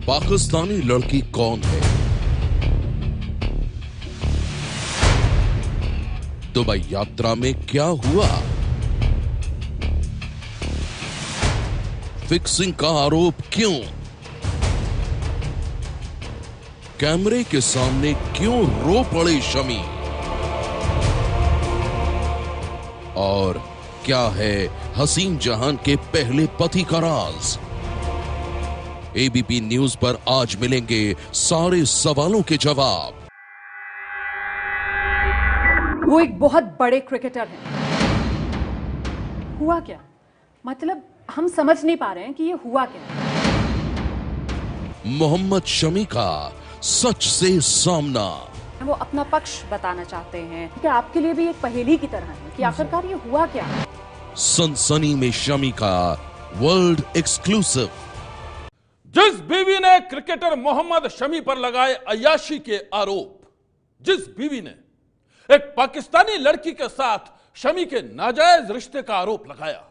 पाकिस्तानी लड़की कौन है? दुबई यात्रा में क्या हुआ? फिक्सिंग का आरोप क्यों? कैमरे के सामने क्यों रो पड़े शमी? और क्या है हसीन जहान के पहले पति का राज? एबीपी न्यूज पर आज मिलेंगे सारे सवालों के जवाब। वो एक बहुत बड़े क्रिकेटर हैं। हुआ क्या? मतलब हम समझ नहीं पा रहे हैं कि ये हुआ क्या। मोहम्मद शमी का सच से सामना। वो अपना पक्ष बताना चाहते हैं कि आपके लिए भी एक पहेली की तरह है कि आखिरकार ये हुआ क्या। सनसनी में शमी का वर्ल्ड एक्सक्लूसिव। जिस बीवी ने क्रिकेटर मोहम्मद शमी पर लगाए अय्याशी के आरोप, जिस बीवी ने एक पाकिस्तानी लड़की के साथ शमी के नाजायज रिश्ते का आरोप लगाया,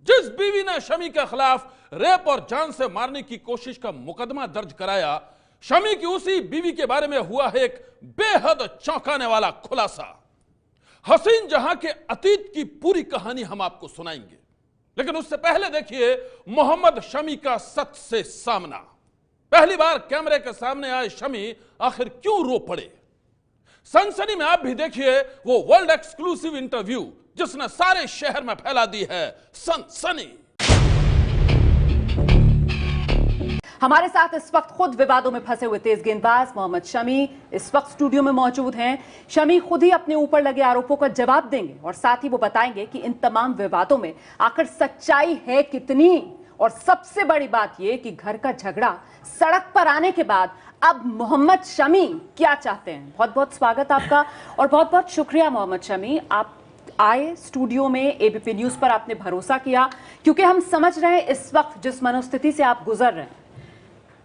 जिस बीवी ने शमी के खिलाफ रेप और जान से मारने की कोशिश का मुकदमा दर्ज कराया, शमी की उसी बीवी के बारे में हुआ है एक बेहद चौंकाने वाला खुलासा। हसीन जहां के अतीत की पूरी कहानी हम आपको सुनाएंगे, लेकिन उससे पहले देखिए मोहम्मद शमी का सच से सामना। पहली बार कैमरे के सामने आए शमी आखिर क्यों रो पड़े? सनसनी में आप भी देखिए वो वर्ल्ड एक्सक्लूसिव इंटरव्यू जिसने सारे शहर में फैला दी है सनसनी। हमारे साथ इस वक्त खुद विवादों में फंसे हुए तेज गेंदबाज मोहम्मद शमी इस वक्त स्टूडियो में मौजूद हैं। शमी खुद ही अपने ऊपर लगे आरोपों का जवाब देंगे और साथ ही वो बताएंगे कि इन तमाम विवादों में आखिर सच्चाई है कितनी। और सबसे बड़ी बात यह कि घर का झगड़ा सड़क पर आने के बाद अब मोहम्मद शमी क्या चाहते हैं। बहुत बहुत स्वागत आपका और बहुत बहुत शुक्रिया मोहम्मद शमी, आप आए स्टूडियो में। एबीपी न्यूज पर आपने भरोसा किया क्योंकि हम समझ रहे हैं इस वक्त जिस मनोस्थिति से आप गुजर रहे हैं।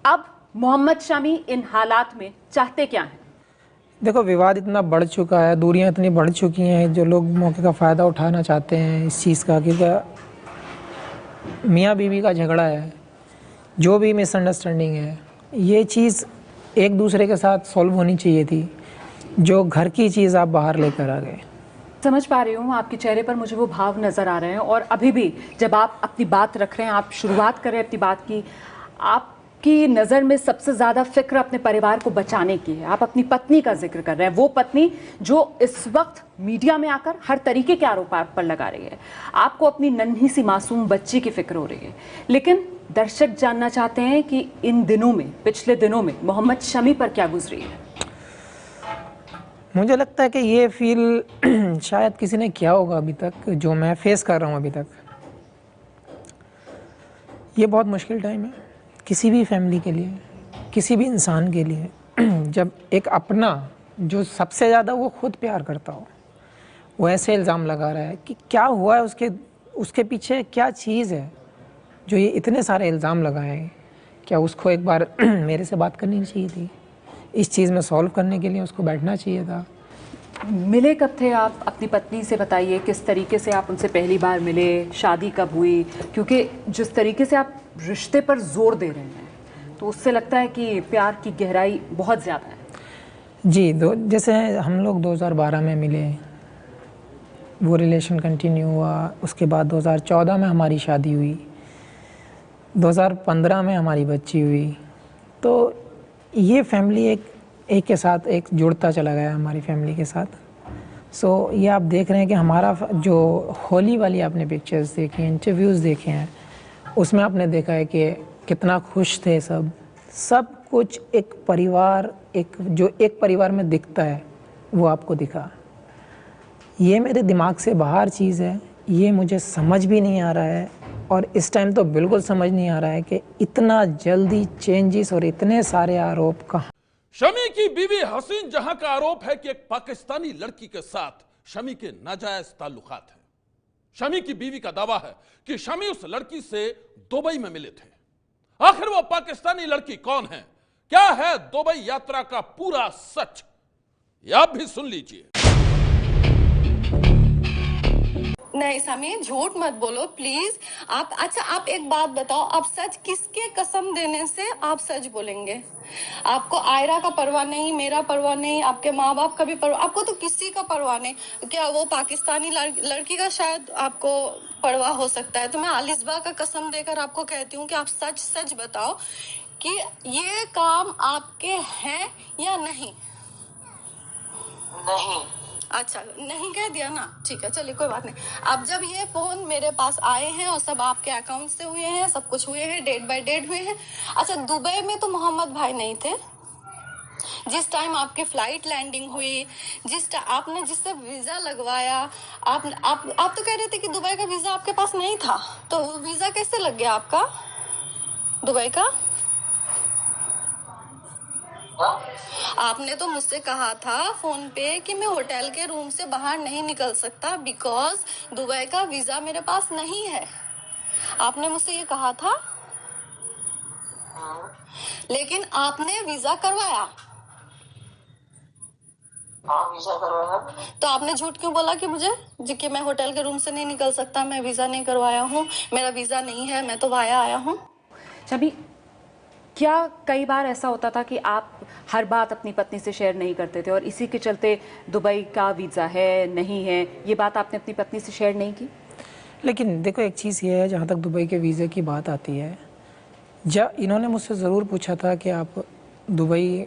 अब मोहम्मद शमी इन हालात में चाहते क्या हैं? देखो, विवाद इतना बढ़ चुका है, दूरियां इतनी बढ़ चुकी हैं, जो लोग मौके का फ़ायदा उठाना चाहते हैं इस चीज़ का, क्योंकि मियाँ बीवी का झगड़ा है, जो भी मिसअंडरस्टैंडिंग है, ये चीज़ एक दूसरे के साथ सॉल्व होनी चाहिए थी। जो घर की चीज़ आप बाहर लेकर आ गए। समझ पा रही हूँ, आपके चेहरे पर मुझे वो भाव नज़र आ रहे हैं और अभी भी जब आप अपनी बात रख रहे हैं, आप शुरुआत कर रहे हैं अपनी बात की, आपकी नज़र में सबसे ज़्यादा फिक्र अपने परिवार को बचाने की है। आप अपनी पत्नी का जिक्र कर रहे हैं, वो पत्नी जो इस वक्त मीडिया में आकर हर तरीके के आरोप आप पर लगा रही है। आपको अपनी नन्ही सी मासूम बच्ची की फिक्र हो रही है। लेकिन दर्शक जानना चाहते हैं कि इन दिनों में, पिछले दिनों में मोहम्मद शमी पर क्या गुजरी है। मुझे लगता है कि ये फील शायद किसी ने किया होगा अभी तक, जो मैं फेस कर रहा हूँ अभी तक। ये बहुत मुश्किल टाइम है किसी भी फैमिली के लिए, किसी भी इंसान के लिए, जब एक अपना जो सबसे ज़्यादा वो खुद प्यार करता हो, वो ऐसे इल्ज़ाम लगा रहा है कि क्या हुआ है, उसके पीछे क्या चीज़ है जो ये इतने सारे इल्ज़ाम लगाए। क्या उसको एक बार मेरे से बात करनी चाहिए थी? इस चीज़ में सॉल्व करने के लिए उसको बैठना चाहिए था। मिले कब थे आप अपनी पत्नी से? बताइए किस तरीके से आप उनसे पहली बार मिले, शादी कब हुई? क्योंकि जिस तरीके से आप रिश्ते पर जोर दे रहे हैं तो उससे लगता है कि प्यार की गहराई बहुत ज़्यादा है। जी, जैसे हम लोग 2012 में मिले, वो रिलेशन कंटिन्यू हुआ, उसके बाद 2014 में हमारी शादी हुई, 2015 में हमारी बच्ची हुई। तो ये फैमिली एक के साथ एक जुड़ता चला गया हमारी फैमिली के साथ। सो ये आप देख रहे हैं कि हमारा जो होली वाली आपने पिक्चर्स देखी, इंटरव्यूज़ देखे हैं, उसमें आपने देखा है कि कितना खुश थे सब कुछ एक परिवार, जो एक परिवार में दिखता है वो आपको दिखा। ये मेरे दिमाग से बाहर चीज़ है, ये मुझे समझ भी नहीं आ रहा है और इस टाइम तो बिल्कुल समझ नहीं आ रहा है कि इतना जल्दी चेंजेस और इतने सारे आरोप कहाँ। शमी की बीवी हसीन जहां का आरोप है कि एक पाकिस्तानी लड़की के साथ शमी के नाजायज ताल्लुकात हैं। शमी की बीवी का दावा है कि शमी उस लड़की से दुबई में मिले थे। आखिर वो पाकिस्तानी लड़की कौन है? क्या है दुबई यात्रा का पूरा सच? ये आप भी सुन लीजिए। नहीं समी, झूठ मत बोलो प्लीज। आप अच्छा, आप एक बात बताओ, आप सच किसके कसम देने से आप सच बोलेंगे? आपको आयरा का परवाह नहीं, मेरा परवाह नहीं, आपके माँ बाप का भी परवाह, आपको तो किसी का परवाह नहीं। क्या वो पाकिस्तानी लड़की का शायद आपको परवाह हो सकता है? तो मैं आलिसबा का कसम देकर आपको कहती हूँ कि आप सच सच बताओ कि ये काम आपके हैं या नहीं? नहीं। अच्छा, नहीं कह दिया ना, ठीक है, चलिए कोई बात नहीं। अब जब ये फोन मेरे पास आए हैं और सब आपके अकाउंट से हुए हैं, सब कुछ हुए हैं, डेट बाय डेट हुए हैं। अच्छा, दुबई में तो मोहम्मद भाई नहीं थे जिस टाइम आपकी फ्लाइट लैंडिंग हुई, आपने जिससे वीजा लगवाया, आप तो कह रहे थे कि दुबई का वीजा आपके पास नहीं था, तो वो वीजा कैसे लग गया आपका दुबई का? आपने तो मुझसे कहा था फोन पे कि मैं होटल के रूम से बाहर नहीं निकल सकता बिकॉज दुबई का वीजा मेरे पास नहीं है। आपने मुझसे ये कहा था, लेकिन आपने वीजा करवाया। हाँ, वीजा करवाया। तो आपने झूठ क्यों बोला कि मुझे कि मैं होटल के रूम से नहीं निकल सकता, मैं वीजा नहीं करवाया हूँ, मेरा वीजा नहीं है, मैं तो वाया आया हूँ। शमी, क्या कई बार ऐसा होता था कि आप हर बात अपनी पत्नी से शेयर नहीं करते थे और इसी के चलते दुबई का वीज़ा है नहीं है, ये बात आपने अपनी पत्नी से शेयर नहीं की? लेकिन देखो एक चीज़ ये है, जहाँ तक दुबई के वीज़े की बात आती है, इन्होंने मुझसे ज़रूर पूछा था कि आप दुबई,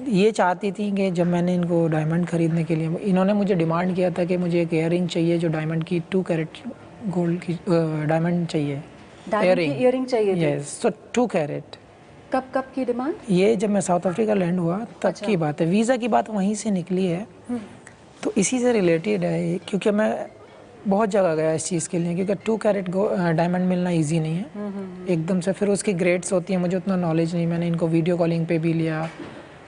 ये चाहती थी कि जब मैंने इनको डायमंड ख़रीदने के लिए, इन्होंने मुझे डिमांड किया था कि मुझे एक इयररिंग चाहिए जो डायमंड की 2 कैरेट गोल्ड की डायमंड चाहिए, इयररिंग चाहिए थी। यस, सो 2 कैरेट। कब की डिमांड? ये जब मैं साउथ अफ्रीका लैंड हुआ तब अच्छा। की बात है। वीज़ा की बात वहीं से निकली है, तो इसी से रिलेटेड है, क्योंकि मैं बहुत जगह गया इस चीज़ के लिए, क्योंकि 2 कैरेट डायमंड मिलना इजी नहीं है एकदम से। फिर उसकी ग्रेड्स होती हैं, मुझे उतना नॉलेज नहीं, मैंने इनको वीडियो कॉलिंग पे भी लिया,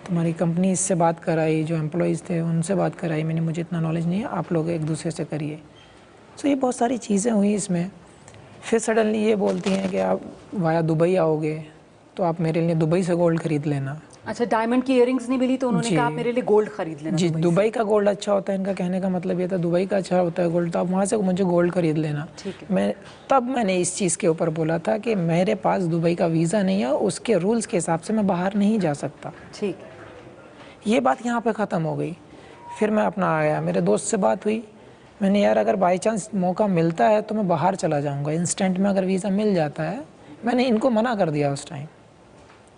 तुम्हारी कंपनी इससे बात कराई, जो एम्प्लॉयज़ थे उनसे बात कराई, मैंने मुझे इतना नॉलेज नहीं है, आप लोग एक दूसरे से करिए। सो ये बहुत सारी चीज़ें हुई इसमें। फिर सडनली ये बोलती हैं कि आप वाया दुबई आओगे तो आप मेरे लिए दुबई से गोल्ड खरीद लेना। अच्छा, डायमंड की इयररिंग्स नहीं मिली तो उन्होंने कहा आप मेरे लिए गोल्ड खरीद लेना। जी, दुबई का गोल्ड अच्छा होता है, इनका कहने का मतलब ये था दुबई का अच्छा होता है गोल्ड, तो आप वहाँ से मुझे गोल्ड खरीद लेना। ठीक है। मैंने इस चीज़ के ऊपर बोला था कि मेरे पास दुबई का वीज़ा नहीं है, उसके रूल्स के हिसाब से मैं बाहर नहीं जा सकता। ठीक, ये बात यहाँ पे ख़त्म हो गई। फिर मैं अपना आया, मेरे दोस्त से बात हुई, मैंने यार अगर बाई चांस मौका मिलता है तो मैं बाहर चला जाऊँगा, इंस्टेंट में अगर वीज़ा मिल जाता है। मैंने इनको मना कर दिया उस टाइम,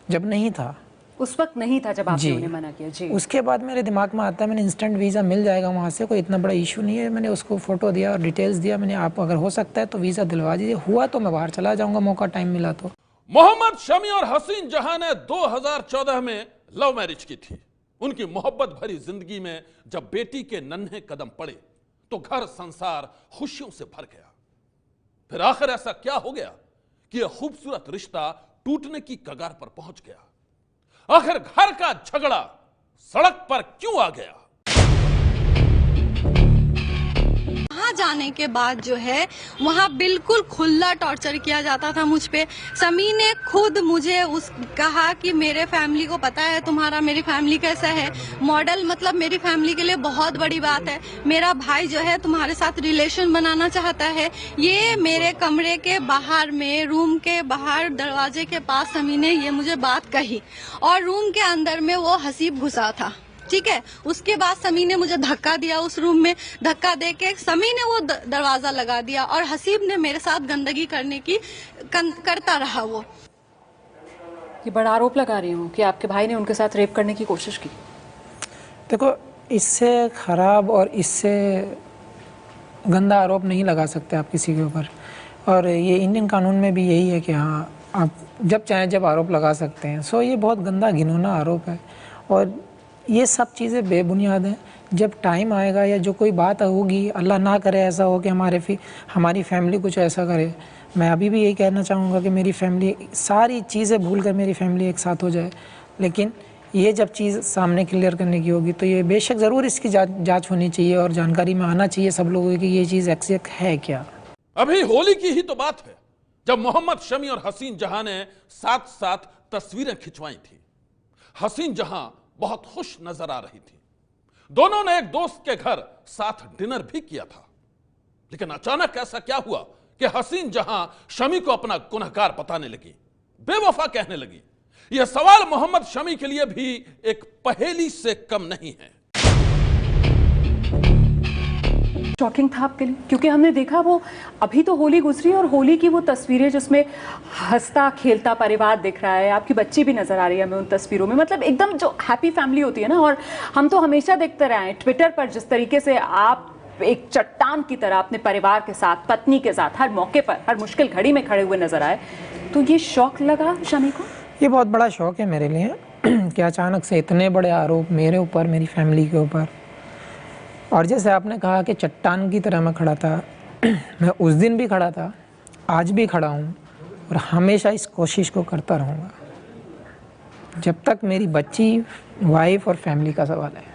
जब नहीं था, उस वक्त नहीं था जब आपने उन्हें मना किया। जी, उसके बाद मेरे दिमाग में आता है मैंने इंस्टेंट वीज़ा मिल जाएगा वहाँ से, कोई इतना बड़ा इशू नहीं है। मैंने उसको फ़ोटो दिया और डिटेल्स दिया, मैंने आप अगर हो सकता है तो वीज़ा दिलवा दीजिए, हुआ तो मैं बाहर चला जाऊँगा, मौका टाइम मिला तो। मोहम्मद शमी और हसीन जहां ने 2014 में लव मैरिज की थी। उनकी मोहब्बत भरी जिंदगी में जब बेटी के नन्हे कदम पड़े तो घर संसार खुशियों से भर गया। फिर आखिर ऐसा क्या हो गया कि यह खूबसूरत रिश्ता टूटने की कगार पर पहुंच गया? आखिर घर का झगड़ा सड़क पर क्यों आ गया? वहाँ जाने के बाद जो है वहाँ बिल्कुल खुला टॉर्चर किया जाता था मुझ पे। समी ने खुद मुझे कहा कि मेरे फैमिली को पता है तुम्हारा, मेरी फैमिली कैसा है, मॉडल मतलब मेरी फैमिली के लिए बहुत बड़ी बात है, मेरा भाई जो है तुम्हारे साथ रिलेशन बनाना चाहता है। ये मेरे कमरे के बाहर में, रूम के बाहर दरवाजे के पास समी ने ये मुझे बात कही और रूम के अंदर में वो हसीब घुसा था। ठीक है, उसके बाद समी ने मुझे धक्का दिया, उस रूम में धक्का देके समी ने वो दरवाजा लगा दिया और हसीब ने मेरे साथ गंदगी करता रहा। वो ये बड़ा आरोप लगा रही हूँ कि आपके भाई ने उनके साथ रेप करने की कोशिश की। देखो, इससे खराब और इससे गंदा आरोप नहीं लगा सकते आप किसी के ऊपर, और ये इंडियन कानून में भी यही है कि हाँ आप जब चाहें जब आरोप लगा सकते हैं। सो ये बहुत गंदा घिनौना आरोप है और ये सब चीज़ें बेबुनियाद हैं। जब टाइम आएगा या जो कोई बात होगी, अल्लाह ना करे ऐसा हो कि हमारी फैमिली कुछ ऐसा करे, मैं अभी भी यही कहना चाहूँगा कि मेरी फैमिली सारी चीज़ें भूल कर मेरी फैमिली एक साथ हो जाए। लेकिन ये जब चीज़ सामने क्लियर करने की होगी तो ये बेशक ज़रूर इसकी जांच होनी चाहिए और जानकारी में आना चाहिए सब लोगों की ये चीज़ एक्सेक्ट है क्या। अभी होली की ही तो बात है जब मोहम्मद शमी और हसीन जहां ने साथ साथ तस्वीरें खिंचवाई थी। हसीन जहां बहुत खुश नजर आ रही थी। दोनों ने एक दोस्त के घर साथ डिनर भी किया था। लेकिन अचानक ऐसा क्या हुआ कि हसीन जहां शमी को अपना गुनहगार बताने लगी, बेवफा कहने लगी? यह सवाल मोहम्मद शमी के लिए भी एक पहेली से कम नहीं है। शॉकिंग था आपके लिए, क्योंकि हमने देखा वो अभी तो होली गुजरी और होली की वो तस्वीरें जिसमें हंसता खेलता परिवार दिख रहा है, आपकी बच्ची भी नजर आ रही है हमें उन तस्वीरों में, मतलब एकदम जो हैप्पी फैमिली होती है ना। और हम तो हमेशा देखते रहे हैं ट्विटर पर जिस तरीके से आप एक चट्टान की तरह अपने परिवार के साथ, पत्नी के साथ हर मौके पर, हर मुश्किल घड़ी में खड़े हुए नजर आए, तो ये शौक लगा शमी को? ये बहुत बड़ा शौक है मेरे लिए कि अचानक से इतने बड़े आरोप मेरे ऊपर, मेरी फैमिली के ऊपर। और जैसे आपने कहा कि चट्टान की तरह मैं खड़ा था, मैं उस दिन भी खड़ा था, आज भी खड़ा हूँ और हमेशा इस कोशिश को करता रहूँगा जब तक मेरी बच्ची, वाइफ और फैमिली का सवाल है।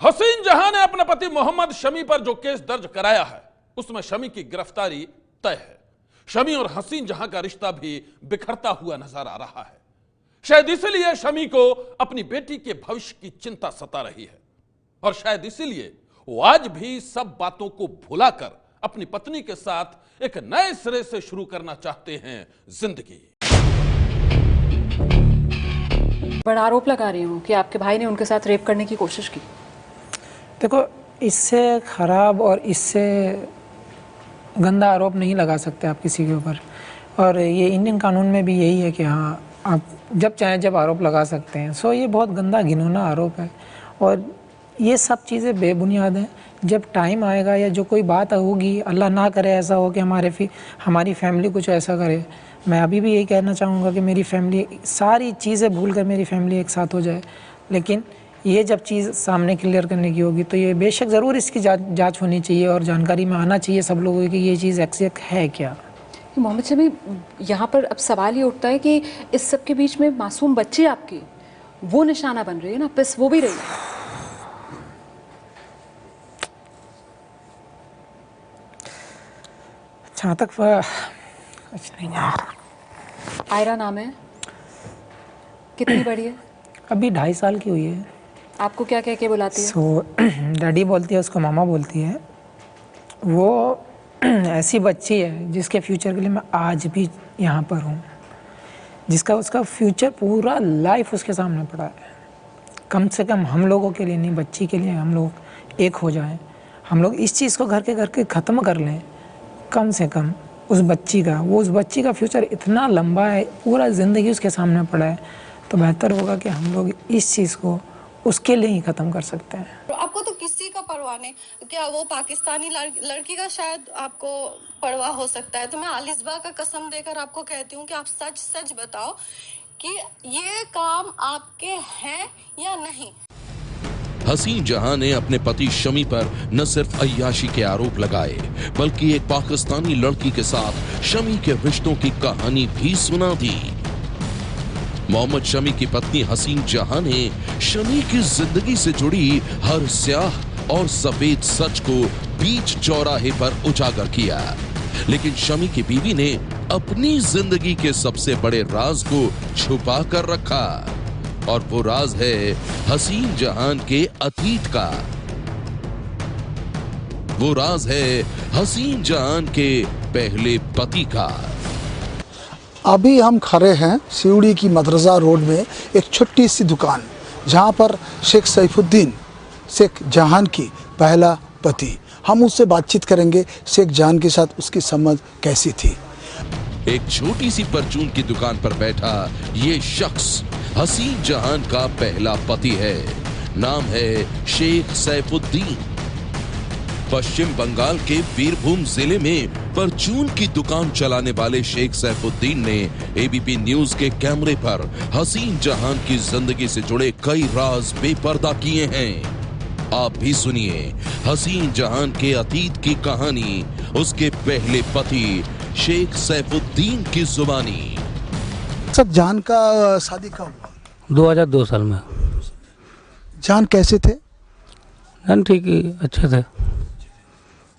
हसीन जहां ने अपने पति मोहम्मद शमी पर जो केस दर्ज कराया है उसमें शमी की गिरफ्तारी तय है। शमी और हसीन जहां का रिश्ता भी बिखरता हुआ नजर आ रहा है। शायद इसलिए शमी को अपनी बेटी के भविष्य की चिंता सता रही है और शायद इसीलिए वो आज भी सब बातों को भुलाकर अपनी पत्नी के साथ एक नए सिरे से शुरू करना चाहते हैं जिंदगी। बड़ा आरोप लगा रही हूँ कि आपके भाई ने उनके साथ रेप करने की कोशिश की। देखो, इससे खराब और इससे गंदा आरोप नहीं लगा सकते आप किसी के ऊपर। और ये इंडियन कानून में भी यही है कि हाँ, आप जब चाहें जब आरोप लगा सकते हैं। सो ये बहुत गंदा घिनौना आरोप है और ये सब चीज़ें बेबुनियाद हैं। जब टाइम आएगा या जो कोई बात होगी, अल्लाह ना करे ऐसा हो कि हमारी फैमिली कुछ ऐसा करे, मैं अभी भी यही कहना चाहूँगा कि मेरी फैमिली, सारी चीज़ें भूल कर मेरी फैमिली एक साथ हो जाए। लेकिन ये जब चीज़ सामने क्लियर करने की होगी तो ये बेशक ज़रूर इसकी जांच होनी चाहिए और जानकारी में आना चाहिए सब लोगों की ये चीज़ एग्जैक्ट है क्या। मोहम्मद शमी, यहाँ पर अब सवाल ये उठता है कि इस सब के बीच में मासूम बच्ची आपकी वो निशाना बन रही है ना, पिस वो भी रही है। जहाँ तक कुछ नहीं यार। आयरा नाम है, कितनी बड़ी है? अभी 2.5 साल की हुई है। आपको क्या कह के बुलाती है? सो डैडी बोलती है, उसको मामा बोलती है। वो ऐसी बच्ची है जिसके फ्यूचर के लिए मैं आज भी यहाँ पर हूँ, जिसका उसका फ्यूचर पूरा लाइफ उसके सामने पड़ा है। कम से कम हम लोगों के लिए नहीं, बच्ची के लिए हम लोग एक हो जाएं, हम लोग इस चीज़ को घर के ख़त्म कर लें। कम से कम उस बच्ची का फ्यूचर इतना लंबा है, पूरा ज़िंदगी उसके सामने पड़ा है, तो बेहतर होगा कि हम लोग इस चीज़ को उसके लिए ही ख़त्म कर सकते हैं। आपको तो किसी का परवाह नहीं, क्या वो पाकिस्तानी लड़की का शायद आपको परवाह हो सकता है। तो मैं आलिस्बा का कसम देकर आपको कहती हूँ कि आप सच सच बताओ कि ये काम आपके हैं या नहीं। हसीन जहां ने अपने पति शमी पर न सिर्फ अय्याशी के आरोप लगाए बल्कि एक पाकिस्तानी लड़की के साथ शमी के रिश्तों की कहानी भी सुना दी। मोहम्मद शमी की पत्नी हसीन जहां ने शमी की जिंदगी से जुड़ी हर स्याह और सफेद सच को बीच चौराहे पर उजागर किया, लेकिन शमी की बीवी ने अपनी जिंदगी के सबसे बड़े राज को छुपा कर रखा और वो राज है हसीन जहान के अतीत का। वो राज है हसीन जहान के पहले पति का। अभी हम खड़े हैं सिवड़ी की मदरसा रोड में एक छोटी सी दुकान, जहां पर शेख सैफुद्दीन शेख जहान की पहला पति। हम उससे बातचीत करेंगे, शेख जहान के साथ उसकी समझ कैसी थी। एक छोटी सी परचून की दुकान पर बैठा ये शख्स हसीन जहान का पहला पति है। नाम है शेख सैफुद्दीन। पश्चिम बंगाल के बीरभूम जिले में परचून की दुकान चलाने वाले शेख सैफुद्दीन ने एबीपी न्यूज के कैमरे पर हसीन जहान की जिंदगी से जुड़े कई राज बेपर्दा किए हैं। आप भी सुनिए हसीन जहान के अतीत की कहानी, उसके पहले पति शेख सैफुद्दीन की जुबानी। सर, जान का शादी कब हुआ? 2002 साल में। जान कैसे थे? जान ठीक ही अच्छे थे।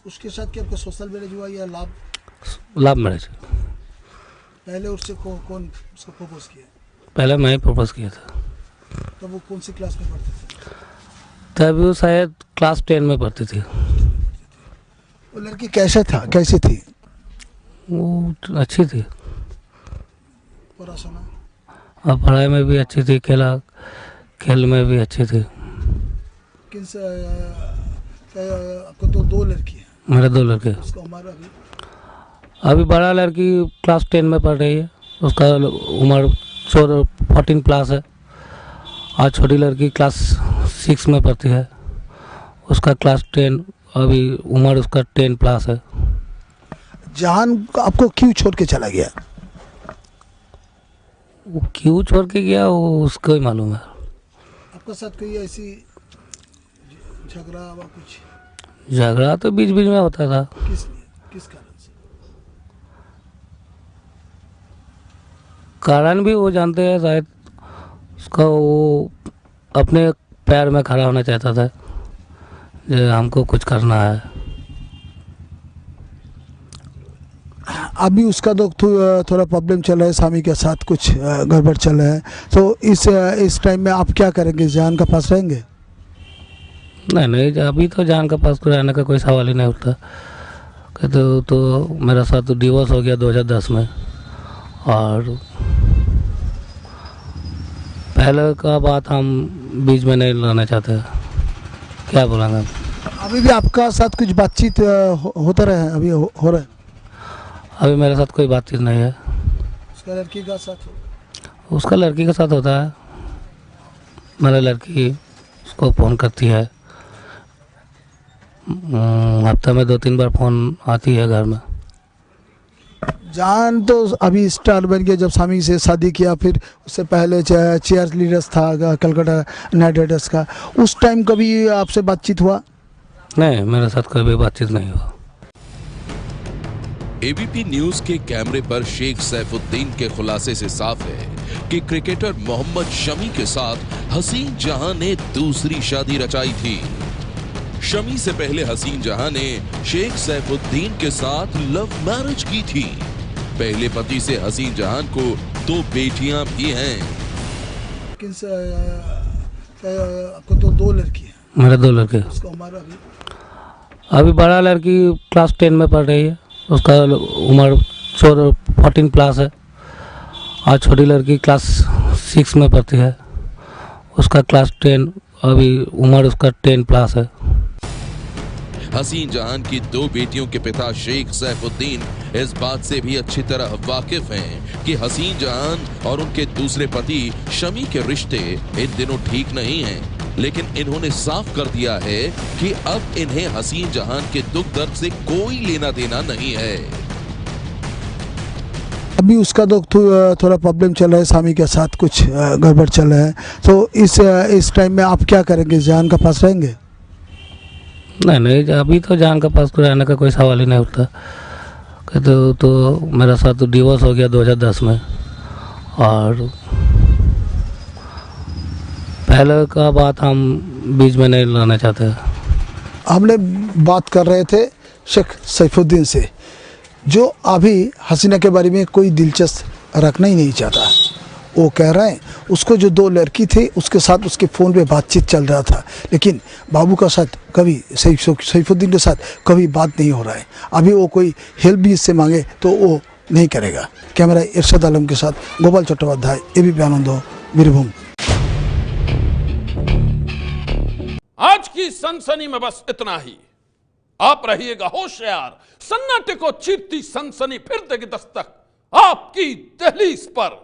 उसके साथ क्या आपका सोशल मैरिज हुआ या लाभ मैरिज? पहले उससे कौन उसको प्रपोज किया? पहले मैं ही प्रपोज किया था। तब वो कौन सी क्लास में पढ़ते थे? तभी वो शायद क्लास 10 में पढ़ती थी। वो लड़की कैसे थी? वो अच्छी थी, पढ़ाशुना और पढ़ाई में भी अच्छी थी, खेल में भी अच्छी थी। आपको तो दो लड़की है? मेरे 2 लड़के। उसका उम्र अभी बड़ा लड़की क्लास 10 में पढ़ रही है, उसका उम्र 14 प्लस है, और छोटी लड़की क्लास 6 में पढ़ती है, उसका क्लास 10, अभी उम्र उसका 10 प्लस है। जहान आपको क्यों छोड़ के चला गया? वो क्यों छोड़ के गया वो उसको ही मालूम है। आपके साथ कोई ऐसी झगड़ा व कुछ? झगड़ा तो बीच बीच में होता था। किस कारण से? कारण भी वो जानते हैं शायद, उसका वो अपने पैर में खड़ा होना चाहता था, जो हमको कुछ करना है। अभी उसका तो थोड़ा प्रॉब्लम चल रहा है, स्वामी के साथ कुछ गड़बड़ चल रहा है, तो इस टाइम में आप क्या करेंगे? जान का पास रहेंगे? नहीं, अभी तो जान का पास रहने का कोई सवाल ही नहीं उठता। कहते तो मेरा साथ डिवोर्स हो गया 2010 में, और पहले का बात हम बीच में नहीं लाना चाहते। क्या बोलेंगे? अभी भी आपका साथ कुछ बातचीत होता रहा है? अभी हो रहा है? अभी मेरे साथ कोई बातचीत नहीं है। उसका लड़की का साथ? उसका लड़की के साथ होता है। मेरा लड़की उसको फ़ोन करती है, हफ्ते में 2-3 बार फ़ोन आती है घर में। जान तो अभी स्टार बन गया जब स्वामी से शादी किया, फिर उससे पहले चेयर लीडर्स था कलकत्ता नाइट राइडर्स का, उस टाइम कभी आपसे बातचीत हुआ? नहीं, मेरे साथ कभी बातचीत नहीं हुआ। एबीपी न्यूज के कैमरे पर शेख सैफुद्दीन के खुलासे से साफ है कि क्रिकेटर मोहम्मद शमी के साथ हसीन जहां ने दूसरी शादी रचाई थी। शमी से पहले हसीन जहां ने शेख सैफुद्दीन के साथ लव मैरिज की थी। पहले पति से हसीन जहां को 2 बेटियां भी हैं। आपको तो 2 लड़की है? मेरे 2 लड़के। उसका उम्र अभी बड़ा लड़की क्लास 10 में पढ़ रही है, उसका उम्र 14 प्लस है, और छोटी लड़की क्लास 6 में पढ़ती है, उसका क्लास 10, अभी उम्र उसका 10 प्लस है। हसीन जहान की 2 बेटियों के पिता शेख सैफुद्दीन इस बात से भी अच्छी तरह वाकिफ हैं कि हसीन जहान और उनके दूसरे पति शमी के रिश्ते इन दिनों ठीक नहीं हैं, लेकिन इन्होंने साफ कर दिया है कि अब इन्हें हसीन जहान के दुख दर्द से कोई लेना देना नहीं है। अभी उसका तो थोड़ा प्रॉब्लम चल रहा है, स्वामी के साथ कुछ गड़बड़ चल रहा है, तो इस टाइम में आप क्या करेंगे? जान का पास रहेंगे? नहीं, अभी तो जान का पास रहने का कोई सवाल ही नहीं उठता। कहते तो मेरा साथ डिवोर्स हो गया 2010 में, और पहले का बात हम बीच में नहीं लाना चाहते। हमने बात कर रहे थे शेख सैफुद्दीन से, जो अभी हसीना के बारे में कोई दिलचस्प रखना ही नहीं चाहता। वो कह रहे हैं उसको जो 2 लड़की थे उसके साथ उसके फ़ोन पे बातचीत चल रहा था, लेकिन बाबू का साथ कभी सैफुद्दीन के साथ कभी बात नहीं हो रहा है। अभी वो कोई हेल्प भी इससे मांगे तो वो नहीं करेगा। कैमरा इरशाद आलम के साथ गोपाल चट्टोपाध्याय, एबीपी आनंद, बीरभूम। आज की सनसनी में बस इतना ही। आप रहिएगा होशियार, सन्नाटे को चीरती सनसनी फिर देगी दस्तक आपकी दहलीज पर।